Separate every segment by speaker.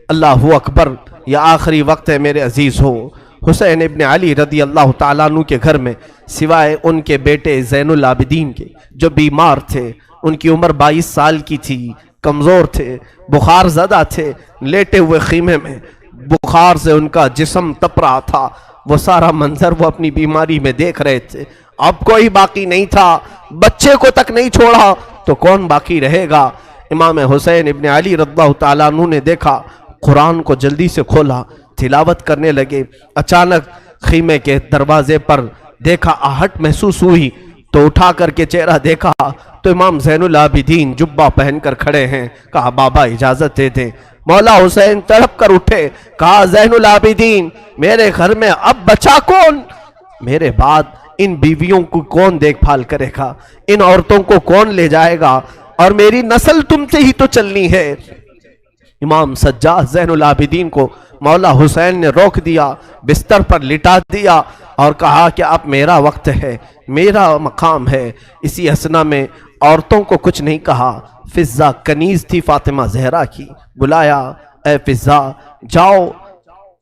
Speaker 1: اللہ اکبر، یہ آخری وقت ہے میرے عزیز ہو۔ حسین ابن علی رضی اللہ تعالیٰ عنہ کے گھر میں سوائے ان کے بیٹے زین العابدین کے جو بیمار تھے، ان کی عمر 22 سال کی تھی، کمزور تھے، بخار زدہ تھے، لیٹے ہوئے خیمے میں بخار سے ان کا جسم تپ رہا تھا، وہ سارا منظر وہ اپنی بیماری میں دیکھ رہے تھے۔ اب کوئی باقی نہیں تھا، بچے کو تک نہیں چھوڑا تو کون باقی رہے گا؟ امام حسین ابن علی رضی اللہ تعالیٰ عنہ نے دیکھا، قرآن کو جلدی سے کھولا، تلاوت کرنے لگے۔ اچانک خیمے کے دروازے پر دیکھا، آہٹ محسوس ہوئی تو اٹھا کر کے چہرہ دیکھا تو امام زین العابدین جبہ پہن کر کھڑے ہیں۔ کہا بابا اجازت دے دیں۔ مولا حسین تڑپ کر اٹھے، کہا زین العابدین میرے گھر میں اب بچا کون؟ میرے بعد ان بیویوں کو کون دیکھ بھال کرے گا؟ ان عورتوں کو کون لے جائے گا؟ اور میری نسل تم سے ہی تو چلنی ہے۔ امام سجاد زین العابدین کو مولا حسین نے روک دیا، بستر پر لٹا دیا اور کہا کہ اب میرا وقت ہے، میرا مقام ہے۔ اسی اثنا میں عورتوں کو کچھ نہیں کہا۔ فضہ کنیز تھی فاطمہ زہرا کی، بلایا، اے فضہ جاؤ،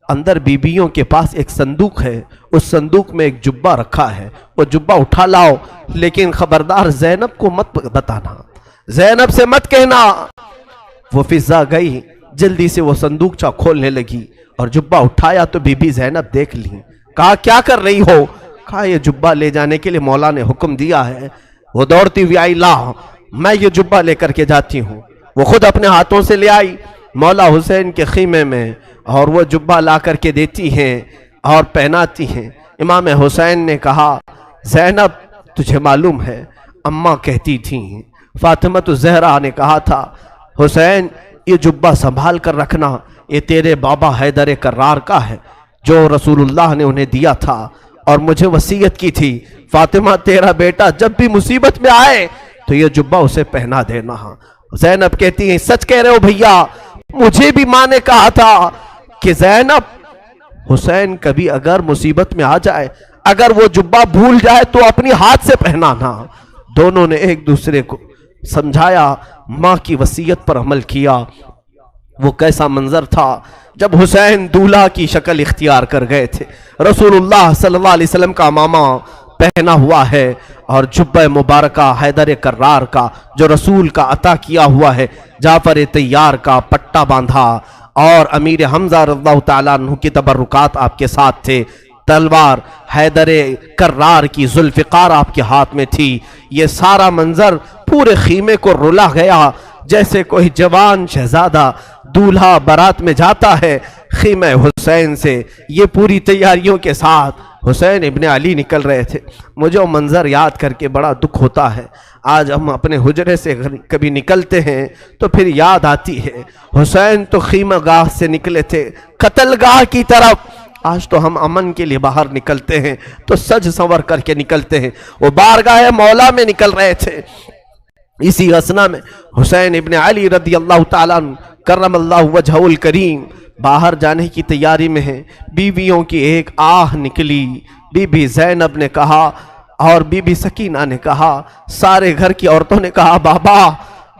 Speaker 1: اندر بیبیوں کے پاس ایک صندوق ہے، اس صندوق میں ایک جبہ رکھا ہے، وہ جبہ اٹھا لاؤ، لیکن خبردار زینب کو مت بتانا، زینب سے مت کہنا۔ وہ فضہ گئی، جلدی سے وہ صندوق کھولنے لگی اور جبہ اٹھایا تو بی بی زینب دیکھ لی۔ کہا کیا کر رہی ہو؟ کہا یہ جبہ لے جانے کے لیے مولا نے حکم دیا ہے۔ وہ دوڑتی ہوئی آئی، لا میں یہ جبہ لے کر کے جاتی ہوں۔ وہ خود اپنے ہاتھوں سے لے آئی مولا حسین کے خیمے میں اور وہ جبہ لا کر کے دیتی ہیں اور پہناتی ہیں۔ امام حسین نے کہا زینب تجھے معلوم ہے اماں کہتی تھیں، فاطمہ زہرا نے کہا تھا حسین یہ جبہ سنبھال کر رکھنا، یہ تیرے بابا حیدر کرار کا ہے جو رسول اللہ نے انہیں دیا تھا اور مجھے وصیت کی تھی، فاطمہ تیرا بیٹا جب بھی مصیبت میں آئے تو یہ جبہ اسے پہنا دینا۔ زینب کہتی ہیں سچ کہہ رہے ہو بھیا، مجھے بھی ماں نے کہا تھا کہ زینب حسین کبھی اگر مصیبت میں آ جائے، اگر وہ جبہ بھول جائے تو اپنی ہاتھ سے پہنانا۔ دونوں نے ایک دوسرے کو سمجھایا، ماں کی وصیت پر عمل کیا۔ وہ کیسا منظر تھا جب حسین دولہا کی شکل اختیار کر گئے تھے، رسول اللہ صلی اللہ علیہ وسلم کا امامہ پہنا ہوا ہے اور جبہ مبارکہ حیدر کرار کا جو رسول کا عطا کیا ہوا ہے، جعفر طیار کا پٹا باندھا اور امیر حمزہ رضی اللہ تعالیٰ عنہ کی تبرکات آپ کے ساتھ تھے، تلوار حیدر کرار کی ذوالفقار آپ کے ہاتھ میں تھی۔ یہ سارا منظر پورے خیمے کو رلا گیا، جیسے کوئی جوان شہزادہ دولہا بارات میں جاتا ہے خیمہ حسین سے۔ یہ پوری تیاریوں کے ساتھ حسین ابن علی نکل رہے تھے۔ مجھے وہ منظر یاد کر کے بڑا دکھ ہوتا ہے۔ آج ہم اپنے حجرے سے کبھی نکلتے ہیں تو پھر یاد آتی ہے حسین تو خیمہ گاہ سے نکلے تھے قتل گاہ کی طرف، آج تو ہم امن کے لیے باہر نکلتے ہیں تو سج سنور کر کے نکلتے ہیں، وہ بارگاہ مولا میں نکل رہے تھے۔ اسی اثنا میں حسین ابن علی رضی اللہ تعالیٰ عنہ کرم اللہ وجہہ الکریم باہر جانے کی تیاری میں ہیں۔ بیویوں کی ایک آہ نکلی، بی بی زینب نے کہا اور بی بی سکینہ نے کہا، سارے گھر کی عورتوں نے کہا بابا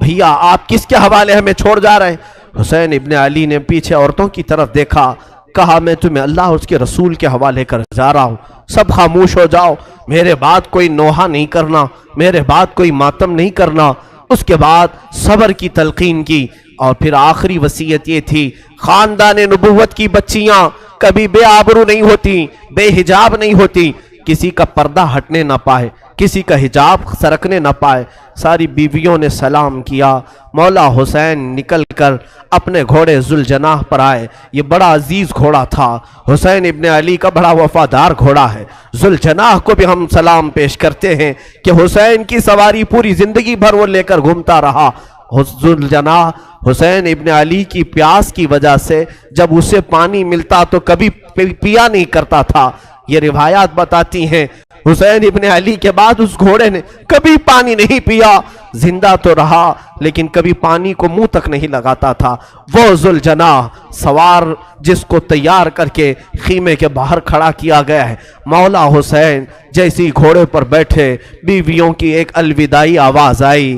Speaker 1: بھیا آپ کس کے حوالے ہمیں چھوڑ جا رہے ہیں؟ حسین ابن علی نے پیچھے عورتوں کی طرف دیکھا، کہا میں تمہیں اللہ اور اس کے رسول کے حوالے کر جا رہا ہوں، سب خاموش ہو جاؤ، میرے بعد کوئی نوحہ نہیں کرنا، میرے بعد کوئی ماتم نہیں کرنا۔ اس کے بعد صبر کی تلقین کی اور پھر آخری وصیت یہ تھی، خاندان نبوت کی بچیاں کبھی بے آبرو نہیں ہوتی، بے حجاب نہیں ہوتی، کسی کا پردہ ہٹنے نہ پائے، کسی کا حجاب سرکنے نہ پائے۔ ساری بیویوں نے سلام کیا، مولا حسین نکل کر اپنے گھوڑے ذوالجناح پر آئے۔ یہ بڑا عزیز گھوڑا تھا، حسین ابن علی کا بڑا وفادار گھوڑا ہے۔ ذوالجناح کو بھی ہم سلام پیش کرتے ہیں کہ حسین کی سواری پوری زندگی بھر وہ لے کر گھومتا رہا۔ ذوالجناح حسین ابن علی کی پیاس کی وجہ سے جب اسے پانی ملتا تو کبھی پیا نہیں کرتا تھا۔ یہ روایات بتاتی ہیں حسین ابن علی کے بعد اس گھوڑے نے کبھی پانی نہیں پیا، زندہ تو رہا لیکن کبھی پانی کو منہ تک نہیں لگاتا تھا۔ وہ ذوالجناح سوار جس کو تیار کر کے خیمے کے باہر کھڑا کیا گیا ہے، مولا حسین جیسی گھوڑے پر بیٹھے، بیویوں کی ایک الوداعی آواز آئی،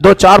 Speaker 1: 2-4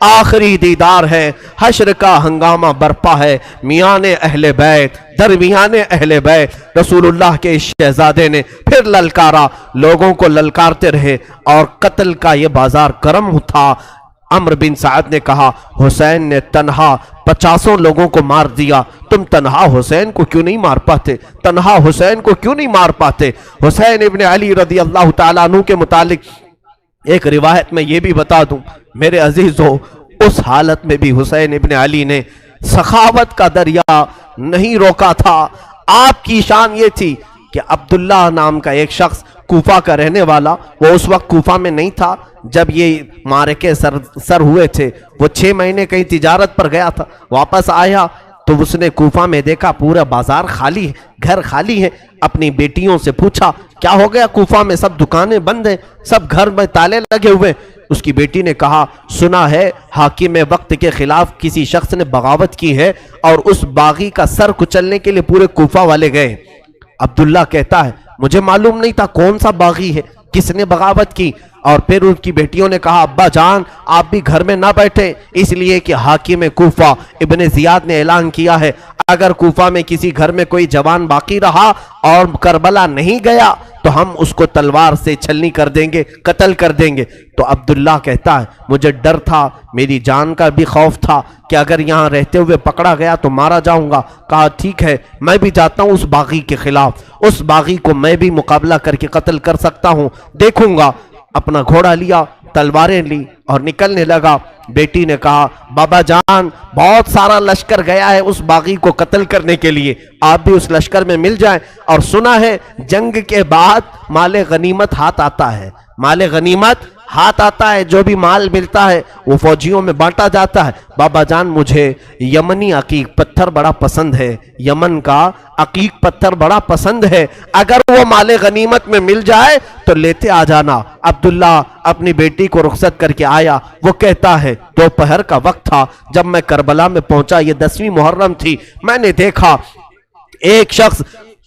Speaker 1: آخری دیدار ہے، حشر کا ہنگامہ برپا ہے، میان اہل بیت درمیان اہل بیت رسول اللہ کے شہزادے نے پھر للکارا، لوگوں کو للکارتے رہے اور قتل کا یہ بازار گرم تھا۔ عمرو بن سعد نے کہا حسین نے تنہا 50 لوگوں کو مار دیا، تم تنہا حسین کو کیوں نہیں مار پاتے؟ تنہا حسین کو کیوں نہیں مار پاتے؟ حسین ابن علی رضی اللہ تعالیٰ عنہ کے متعلق ایک روایت میں یہ بھی بتا دوں میرے عزیزو، اس حالت میں بھی حسین ابن علی نے سخاوت کا دریا نہیں روکا تھا۔ آپ کی شان یہ تھی کہ عبداللہ نام کا ایک شخص کوفہ کا رہنے والا، وہ اس وقت کوفہ میں نہیں تھا جب یہ معرکے سر ہوئے تھے، وہ 6 مہینے کہیں تجارت پر گیا تھا، واپس آیا تو اس نے کوفہ میں دیکھا پورا بازار خالی ہے، گھر خالی ہے۔ اپنی بیٹیوں سے پوچھا کیا ہو گیا، کوفہ میں سب دکانیں بند ہیں، سب گھر میں تالے لگے ہوئے۔ اس کی بیٹی نے کہا سنا ہے حاکم وقت کے خلاف کسی شخص نے بغاوت کی ہے اور اس باغی کا سر کچلنے کے لیے پورے کوفہ والے گئے۔ عبداللہ کہتا ہے مجھے معلوم نہیں تھا کون سا باغی ہے، کس نے بغاوت کی۔ اور پھر ان کی بیٹیوں نے کہا ابا جان آپ بھی گھر میں نہ بیٹھے، اس لیے کہ حاکم کوفہ ابن زیاد نے اعلان کیا ہے اگر کوفہ میں کسی گھر میں کوئی جوان باقی رہا اور کربلا نہیں گیا تو ہم اس کو تلوار سے چھلنی کر دیں گے، قتل کر دیں گے۔ تو عبداللہ کہتا ہے مجھے ڈر تھا، میری جان کا بھی خوف تھا کہ اگر یہاں رہتے ہوئے پکڑا گیا تو مارا جاؤں گا۔ کہا ٹھیک ہے میں بھی جاتا ہوں اس باغی کے خلاف، اس باغی کو میں بھی مقابلہ کر کے قتل کر سکتا ہوں، دیکھوں گا۔ اپنا گھوڑا لیا، تلواریں لی اور نکلنے لگا۔ بیٹی نے کہا بابا جان بہت سارا لشکر گیا ہے اس باغی کو قتل کرنے کے لیے، آپ بھی اس لشکر میں مل جائیں، اور سنا ہے جنگ کے بعد مال غنیمت ہاتھ آتا ہے، مال غنیمت ہاتھ آتا ہے، جو بھی مال ملتا ہے وہ فوجیوں میں بانٹا جاتا ہے۔ بابا جان مجھے یمنی عقیق پتھر بڑا پسند ہے، یمن کا عقیق پتھر بڑا پسند ہے، اگر وہ مال غنیمت میں مل جائے تو لیتے آ جانا۔ عبداللہ اپنی بیٹی کو رخصت کر کے آیا۔ وہ کہتا ہے دوپہر کا وقت تھا جب میں کربلا میں پہنچا، یہ 10ویں محرم تھی، میں نے دیکھا ایک شخص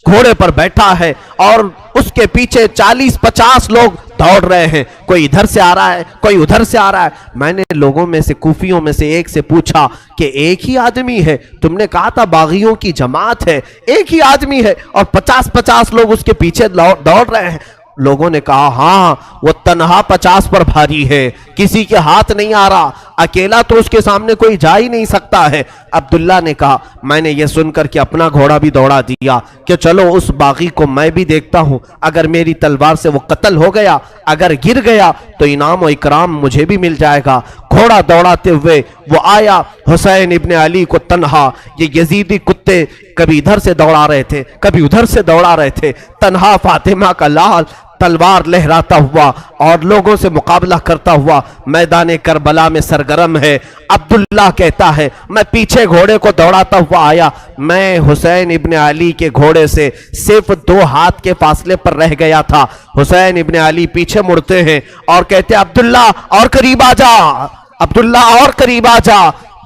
Speaker 1: گھوڑے پر بیٹھا ہے اور اس کے پیچھے 40-50 لوگ دوڑ رہے ہیں، کوئی ادھر سے آ رہا ہے کوئی ادھر سے آ رہا ہے۔ میں نے لوگوں میں سے کوفیوں میں سے ایک سے پوچھا کہ ایک ہی آدمی ہے؟ تم نے کہا تھا باغیوں کی جماعت ہے، ایک ہی آدمی ہے اور 50-50 لوگ اس کے پیچھے دوڑ رہے ہیں۔ لوگوں نے کہا ہاں وہ تنہا 50 پر بھاری ہے، کسی کے ہاتھ نہیں آ رہا، اکیلا تو اس کے سامنے کوئی جا ہی نہیں سکتا ہے۔ عبداللہ نے کہا میں نے یہ سن کر کے اپنا گھوڑا بھی دوڑا دیا کہ چلو اس باغی کو میں بھی دیکھتا ہوں، اگر میری تلوار سے وہ قتل ہو گیا، اگر گر گیا تو انعام و اکرام مجھے بھی مل جائے گا۔ گھوڑا دوڑاتے ہوئے وہ آیا، حسین ابن علی کو تنہا، یہ یزیدی کتے کبھی ادھر سے دوڑا رہے تھے کبھی ادھر سے دوڑا رہے تھے، تنہا فاطمہ کا لال تلوار لہراتا ہوا اور لوگوں سے مقابلہ کرتا ہوا میدان کربلا میں سرگرم ہے۔ عبداللہ کہتا ہے میں پیچھے گھوڑے کو دوڑاتا ہوا آیا، میں حسین ابن علی کے گھوڑے سے صرف 2 ہاتھ کے فاصلے پر رہ گیا تھا۔ حسین ابن علی پیچھے مڑتے ہیں اور کہتے عبداللہ اور قریب آ جا، عبداللہ اور قریب آ جا۔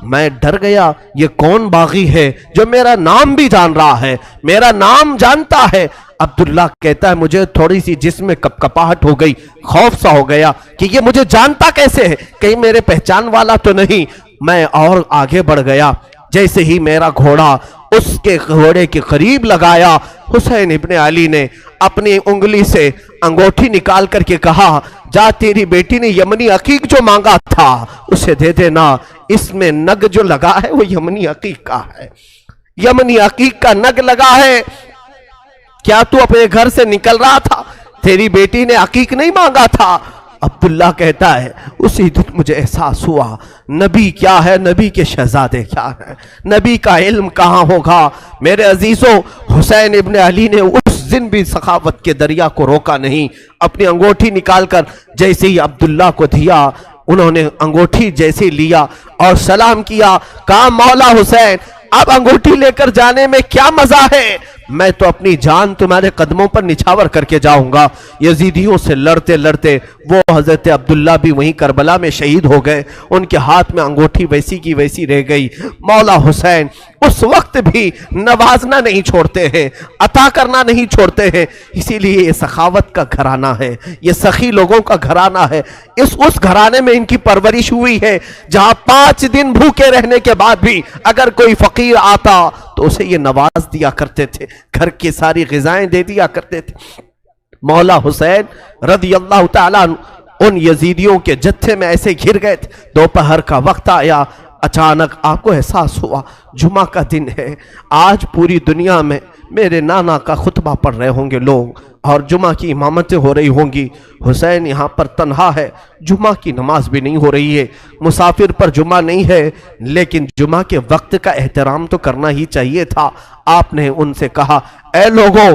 Speaker 1: میں ڈر گیا یہ کون باغی ہے جو میرا نام بھی جان رہا ہے، میرا نام جانتا ہے۔ عبداللہ کہتا ہے مجھے تھوڑی سی جسم میں کپکپاہٹ ہو گئی، خوف سا ہو گیا کہ یہ مجھے جانتا کیسے ہے، کہیں میرے پہچان والا تو نہیں۔ میں اور آگے بڑھ گیا، جیسے ہی میرا گھوڑا اس کے گھوڑے کے قریب لگایا، حسین ابن علی نے اپنی انگلی سے انگوٹھی نکال کر کے کہا جا تیری بیٹی نے یمنی عقیق جو مانگا تھا اسے دے دینا، اس میں نگ جو لگا ہے وہ یمنی عقیق کا ہے، یمنی عقیق کا نگ لگا ہے۔ کیا تو اپنے گھر سے نکل رہا تھا؟ تیری بیٹی نے عقیق نہیں مانگا تھا۔ عبداللہ کہتا ہے اسی دن مجھے احساس ہوا نبی کیا ہے، نبی کے شہزادے کیا ہے، نبی کا علم کہاں ہوگا۔ میرے عزیزوں حسین ابن علی نے اس دن بھی سخاوت کے دریا کو روکا نہیں، اپنی انگوٹھی نکال کر جیسے ہی عبداللہ کو دیا، انہوں نے انگوٹھی جیسے لیا اور سلام کیا، کہا مولا حسین اب انگوٹھی لے کر جانے میں کیا مزہ ہے، میں تو اپنی جان تمہارے قدموں پر نچھاور کر کے جاؤں گا۔ یزیدیوں سے لڑتے لڑتے وہ حضرت عبداللہ بھی وہیں کربلا میں شہید ہو گئے، ان کے ہاتھ میں انگوٹھی ویسی کی ویسی رہ گئی۔ مولا حسین اس وقت بھی نوازنا نہیں چھوڑتے ہیں، عطا کرنا نہیں چھوڑتے ہیں، اسی لیے یہ سخاوت کا گھرانہ ہے، یہ سخی لوگوں کا گھرانہ ہے۔ اس گھرانے میں ان کی پرورش ہوئی ہے جہاں 5 دن بھوکے رہنے کے بعد بھی اگر کوئی فقیر آتا تو اسے یہ نواز دیا کرتے تھے، گھر کی ساری غذائیں دے دیا کرتے تھے۔ مولا حسین رضی اللہ تعالیٰ ان یزیدیوں کے جتھے میں ایسے گھر گئے تھے، دوپہر کا وقت آیا، اچانک آپ کو احساس ہوا جمعہ کا دن ہے، آج پوری دنیا میں میرے نانا کا خطبہ پڑھ رہے ہوں گے لوگ اور جمعہ کی امامتیں ہو رہی ہوں گی، حسین یہاں پر تنہا ہے، جمعہ کی نماز بھی نہیں ہو رہی ہے، مسافر پر جمعہ نہیں ہے، لیکن جمعہ کے وقت کا احترام تو کرنا ہی چاہیے تھا۔ آپ نے ان سے کہا، اے لوگوں،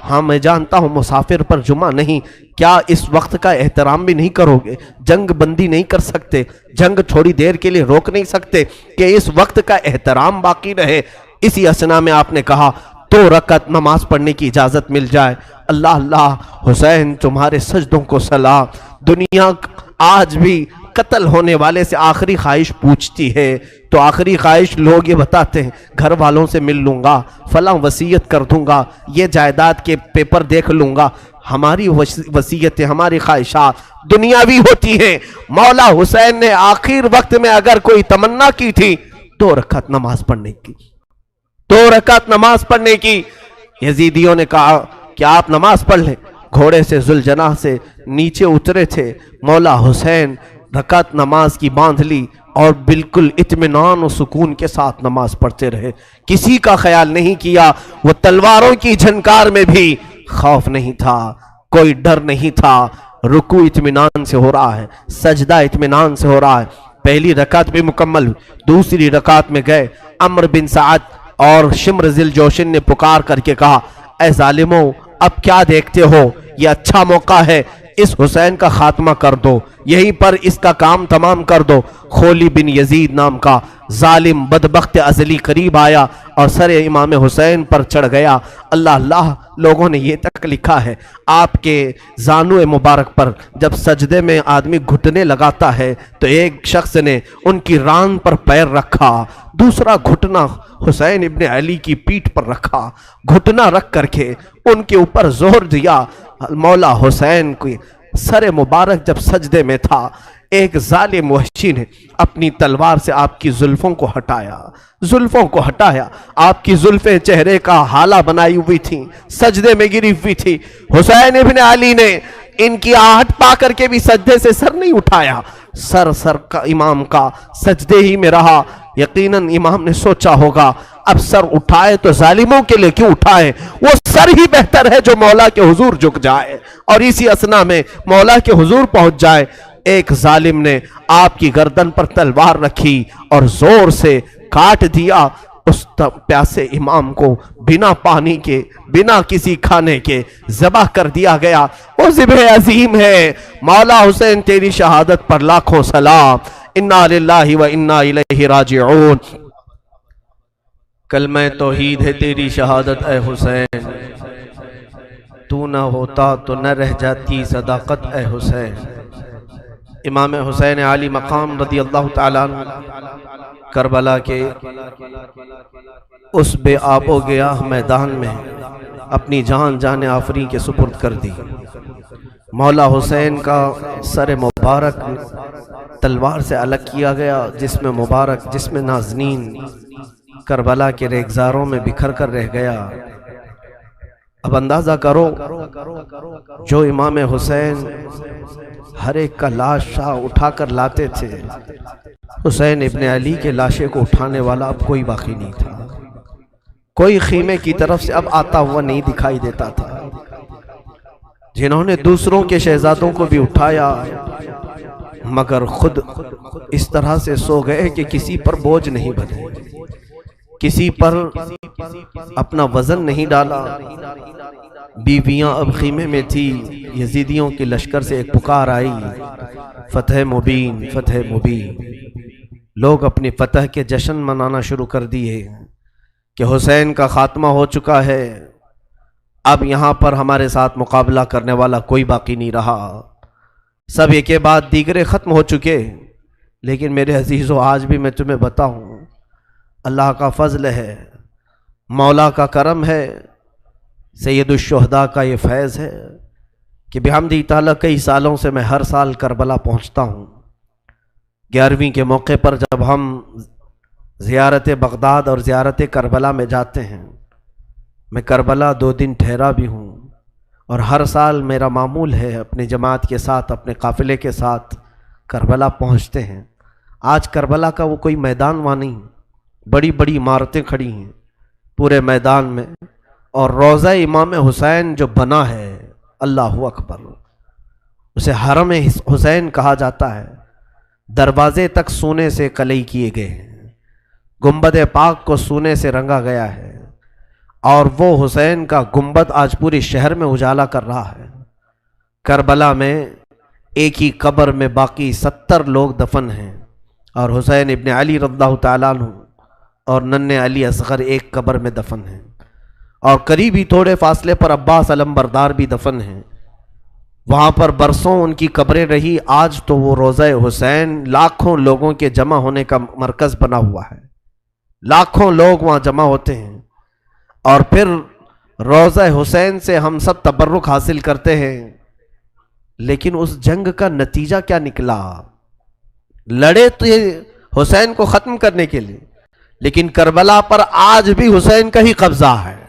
Speaker 1: ہاں میں جانتا ہوں مسافر پر جمعہ نہیں، کیا اس وقت کا احترام بھی نہیں کرو گے؟ جنگ بندی نہیں کر سکتے، جنگ تھوڑی دیر کے لیے روک نہیں سکتے کہ اس وقت کا احترام باقی رہے؟ اسی اثنا میں آپ نے کہا 2 رکعت نماز پڑھنے کی اجازت مل جائے۔ اللہ اللہ، حسین تمہارے سجدوں کو سلام۔ دنیا آج بھی قتل ہونے والے سے آخری خواہش پوچھتی ہے تو آخری خواہش لوگ یہ بتاتے ہیں گھر والوں سے مل لوں گا، فلاں وصیت کر دوں گا، یہ جائیداد کے پیپر دیکھ لوں گا۔ ہماری وصیتیں، ہماری خواہشات دنیاوی ہوتی ہیں۔ مولا حسین نے آخر وقت میں اگر کوئی تمنا کی تھی 2 رکعت نماز پڑھنے کی، 2 رکعت نماز پڑھنے کی۔ یزیدیوں نے کہا کہ آپ نماز پڑھ لیں۔ گھوڑے سے ذوالجناح سے نیچے اترے تھے، مولا حسین رکعت نماز کی باندھ لی اور بالکل اطمینان و سکون کے ساتھ نماز پڑھتے رہے، کسی کا خیال نہیں کیا۔ وہ تلواروں کی جھنکار میں بھی خوف نہیں تھا، کوئی ڈر نہیں تھا۔ رکوع اطمینان سے ہو رہا ہے، سجدہ اطمینان سے ہو رہا ہے۔ پہلی رکعت بھی مکمل ہوئی، دوسری رکعت میں گئے۔ عمرو بن سعد اور شمر ذی الجوشن نے پکار کر کے کہا، اے ظالموں، اب کیا دیکھتے ہو؟ یہ اچھا موقع ہے، اس حسین کا خاتمہ کر دو، یہیں پر اس کا کام تمام کر دو۔ خولی بن یزید نام کا ظالم بدبخت ازلی قریب آیا اور سر امام حسین پر چڑھ گیا۔ اللہ اللہ، لوگوں نے یہ تک لکھا ہے آپ کے زانو مبارک پر جب سجدے میں آدمی گھٹنے لگاتا ہے تو ایک شخص نے ان کی ران پر پیر رکھا، دوسرا گھٹنا حسین ابن علی کی پیٹھ پر رکھا، گھٹنا رکھ کر کے ان کے اوپر زور دیا۔ مولا حسین کی سر مبارک جب سجدے میں تھا، ایک ظالم وحشی نے اپنی تلوار سے آپ کی زلفوں کو ہٹایا، زلفوں کو ہٹایا۔ آپ کی زلفیں چہرے کا حالہ بنائی ہوئی تھیں، سجدے میں گری ہوئی تھی۔ حسین ابن علی نے ان کی آہٹ پا کر کے بھی سجدے سے سر نہیں اٹھایا، سر کا امام کا سجدے ہی میں رہا۔ یقیناً امام نے سوچا ہوگا اب سر اٹھائے تو ظالموں کے لیے کیوں اٹھائے، وہ سر ہی بہتر ہے جو مولا کے حضور جھک جائے اور اسی اثنا میں مولا کے حضور پہنچ جائے۔ ایک ظالم نے آپ کی گردن پر تلوار رکھی اور زور سے کاٹ دیا۔ اس پیاسے امام کو بنا پانی کے، بنا کسی کھانے کے ذبح کر دیا گیا۔ وہ ذبح عظیم ہے۔ مولا حسین تیری شہادت پر لاکھوں سلام۔ انا للہ و انا الیہ راجعون۔ کلمہ توحید ہے تیری شہادت اے حسین، تو نہ ہوتا تو نہ رہ جاتی صداقت اے حسین۔ امام حسین علی مقام رضی اللہ تعالیٰ عنہ کربلا کے اس بے آب و گیاہ میدان میں اپنی جان آفریں کے سپرد کر دی۔ مولا حسین کا سر مبارک تلوار سے الگ کیا گیا، جسم مبارک، جسم نازنین کربلا کے ریگزاروں میں بکھر کر رہ گیا۔ اب اندازہ کرو جو امام حسین ہر ایک کا لاش اٹھا کر لاتے تھے، حسین ابن علی کے لاشے کو اٹھانے والا اب کوئی باقی نہیں تھا، کوئی خیمے کی طرف سے اب آتا ہوا نہیں دکھائی دیتا تھا۔ جنہوں نے دوسروں کے شہزادوں کو بھی اٹھایا مگر خود اس طرح سے سو گئے کہ کسی پر بوجھ نہیں بنے، کسی پر اپنا وزن نہیں ڈالا۔ بیویاں اب خیمے میں تھی۔ یزیدیوں کے لشکر سے ایک پکار آئی، فتح مبین، فتح مبین۔ لوگ اپنی فتح کے جشن منانا شروع کر دیے کہ حسین کا خاتمہ ہو چکا ہے، اب یہاں پر ہمارے ساتھ مقابلہ کرنے والا کوئی باقی نہیں رہا، سب ایک کے بعد دیگرے ختم ہو چکے۔ لیکن میرے عزیزو، آج بھی میں تمہیں بتاؤں، اللہ کا فضل ہے، مولا کا کرم ہے، سید الشہداء کا یہ فیض ہے کہ بحمدہ تعالیٰ کئی سالوں سے میں ہر سال کربلا پہنچتا ہوں۔ 11ویں کے موقع پر جب ہم زیارت بغداد اور زیارت کربلا میں جاتے ہیں، میں کربلا 2 دن ٹھہرا بھی ہوں، اور ہر سال میرا معمول ہے اپنی جماعت کے ساتھ، اپنے قافلے کے ساتھ کربلا پہنچتے ہیں۔ آج کربلا کا وہ کوئی میدان وہاں نہیں، بڑی بڑی عمارتیں کھڑی ہیں پورے میدان میں، اور روضہ امام حسین جو بنا ہے، اللہ اکبر، اسے حرم حسین کہا جاتا ہے۔ دروازے تک سونے سے کلئی کیے گئے ہیں، گنبد پاک کو سونے سے رنگا گیا ہے، اور وہ حسین کا گنبد آج پورے شہر میں اجالا کر رہا ہے۔ کربلا میں ایک ہی قبر میں باقی 70 لوگ دفن ہیں، اور حسین ابن علی رضی اللہ تعالیٰ عنہ اور ننھے علی اصغر ایک قبر میں دفن ہیں، اور قریب ہی تھوڑے فاصلے پر عباس علم بردار بھی دفن ہیں۔ وہاں پر برسوں ان کی قبریں رہی، آج تو وہ روضہ حسین لاکھوں لوگوں کے جمع ہونے کا مرکز بنا ہوا ہے، لاکھوں لوگ وہاں جمع ہوتے ہیں، اور پھر روضہ حسین سے ہم سب تبرک حاصل کرتے ہیں۔ لیکن اس جنگ کا نتیجہ کیا نکلا؟ لڑے تو یہ حسین کو ختم کرنے کے لیے، لیکن کربلا پر آج بھی حسین کا ہی قبضہ ہے۔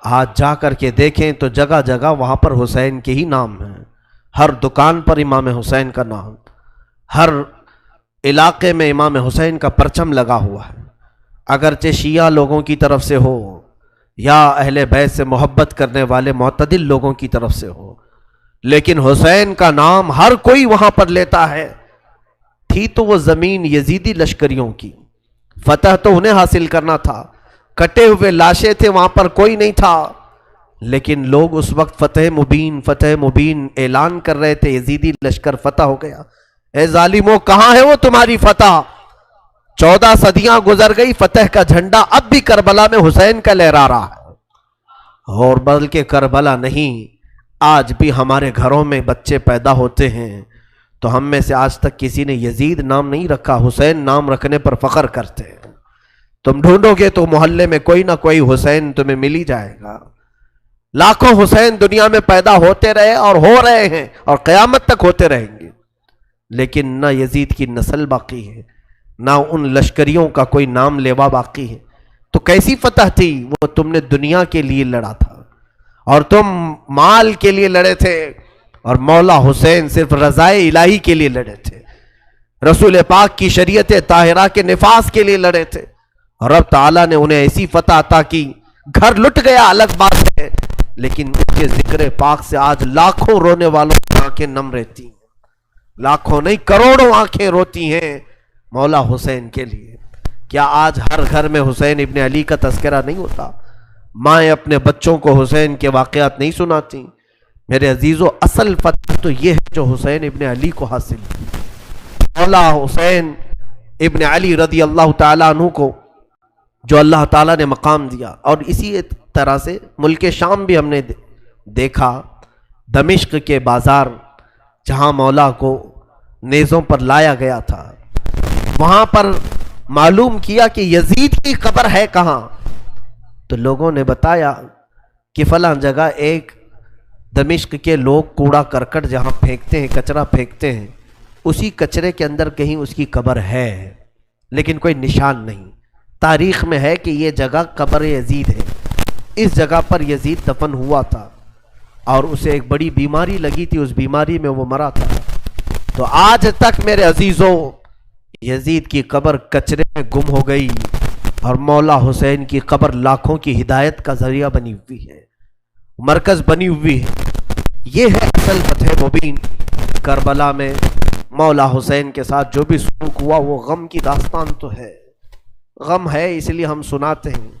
Speaker 1: آج جا کر کے دیکھیں تو جگہ جگہ وہاں پر حسین کے ہی نام ہیں، ہر دکان پر امام حسین کا نام، ہر علاقے میں امام حسین کا پرچم لگا ہوا ہے، اگرچہ شیعہ لوگوں کی طرف سے ہو یا اہل بیت سے محبت کرنے والے معتدل لوگوں کی طرف سے ہو، لیکن حسین کا نام ہر کوئی وہاں پر لیتا ہے۔ تھی تو وہ زمین یزیدی لشکریوں کی، فتح تو انہیں حاصل کرنا تھا، کٹے ہوئے لاشیں تھے، وہاں پر کوئی نہیں تھا، لیکن لوگ اس وقت فتح مبین اعلان کر رہے تھے، یزیدی لشکر فتح ہو گیا۔ اے ظالموں، کہاں ہے وہ تمہاری فتح؟ 14 صدیاں گزر گئی، فتح کا جھنڈا اب بھی کربلا میں حسین کا لہرا رہا ہے۔ اور بلکہ کربلا نہیں، آج بھی ہمارے گھروں میں بچے پیدا ہوتے ہیں تو ہم میں سے آج تک کسی نے یزید نام نہیں رکھا، حسین نام رکھنے پر فخر کرتے ہیں۔ تم ڈھونڈو گے تو محلے میں کوئی نہ کوئی حسین تمہیں مل ہی جائے گا۔ لاکھوں حسین دنیا میں پیدا ہوتے رہے اور ہو رہے ہیں اور قیامت تک ہوتے رہیں گے، لیکن نہ یزید کی نسل باقی ہے، نہ ان لشکریوں کا کوئی نام لیوا باقی ہے۔ تو کیسی فتح تھی؟ وہ تم نے دنیا کے لیے لڑا تھا، اور تم مال کے لیے لڑے تھے، اور مولا حسین صرف رضائے الہی کے لیے لڑے تھے، رسول پاک کی شریعت طاہرہ کے نفاذ کے لیے لڑے تھے، اور رب تعالیٰ نے انہیں ایسی فتح عطا کی۔ گھر لٹ گیا الگ بات ہے، لیکن ان کے ذکر پاک سے آج لاکھوں رونے والوں کی آنکھیں نم رہتی ہیں، لاکھوں نہیں کروڑوں آنکھیں روتی ہیں مولا حسین کے لیے۔ کیا آج ہر گھر میں حسین ابن علی کا تذکرہ نہیں ہوتا؟ مائیں اپنے بچوں کو حسین کے واقعات نہیں سناتی؟ میرے عزیزو، اصل فتح تو یہ ہے جو حسین ابن علی کو حاصل ہوئی۔ مولا حسین ابن علی رضی اللہ تعالیٰ عنہ کو جو اللہ تعالیٰ نے مقام دیا، اور اسی طرح سے ملک شام بھی ہم نے دیکھا، دمشق کے بازار جہاں مولا کو نیزوں پر لایا گیا تھا، وہاں پر معلوم کیا کہ یزید کی قبر ہے کہاں، تو لوگوں نے بتایا کہ فلاں جگہ ایک دمشق کے لوگ کوڑا کرکٹ جہاں پھینکتے ہیں، کچرا پھینکتے ہیں، اسی کچرے کے اندر کہیں اس کی قبر ہے، لیکن کوئی نشان نہیں۔ تاریخ میں ہے کہ یہ جگہ قبر یزید ہے، اس جگہ پر یزید دفن ہوا تھا، اور اسے ایک بڑی بیماری لگی تھی، اس بیماری میں وہ مرا تھا۔ تو آج تک میرے عزیزوں، یزید کی قبر کچرے میں گم ہو گئی، اور مولا حسین کی قبر لاکھوں کی ہدایت کا ذریعہ بنی ہوئی ہے، مرکز بنی ہوئی ہے۔ یہ ہے اصل فتح مبین۔ کربلا میں مولا حسین کے ساتھ جو بھی سلوک ہوا وہ غم کی داستان تو ہے، غم ہے اس لیے ہم سناتے ہیں۔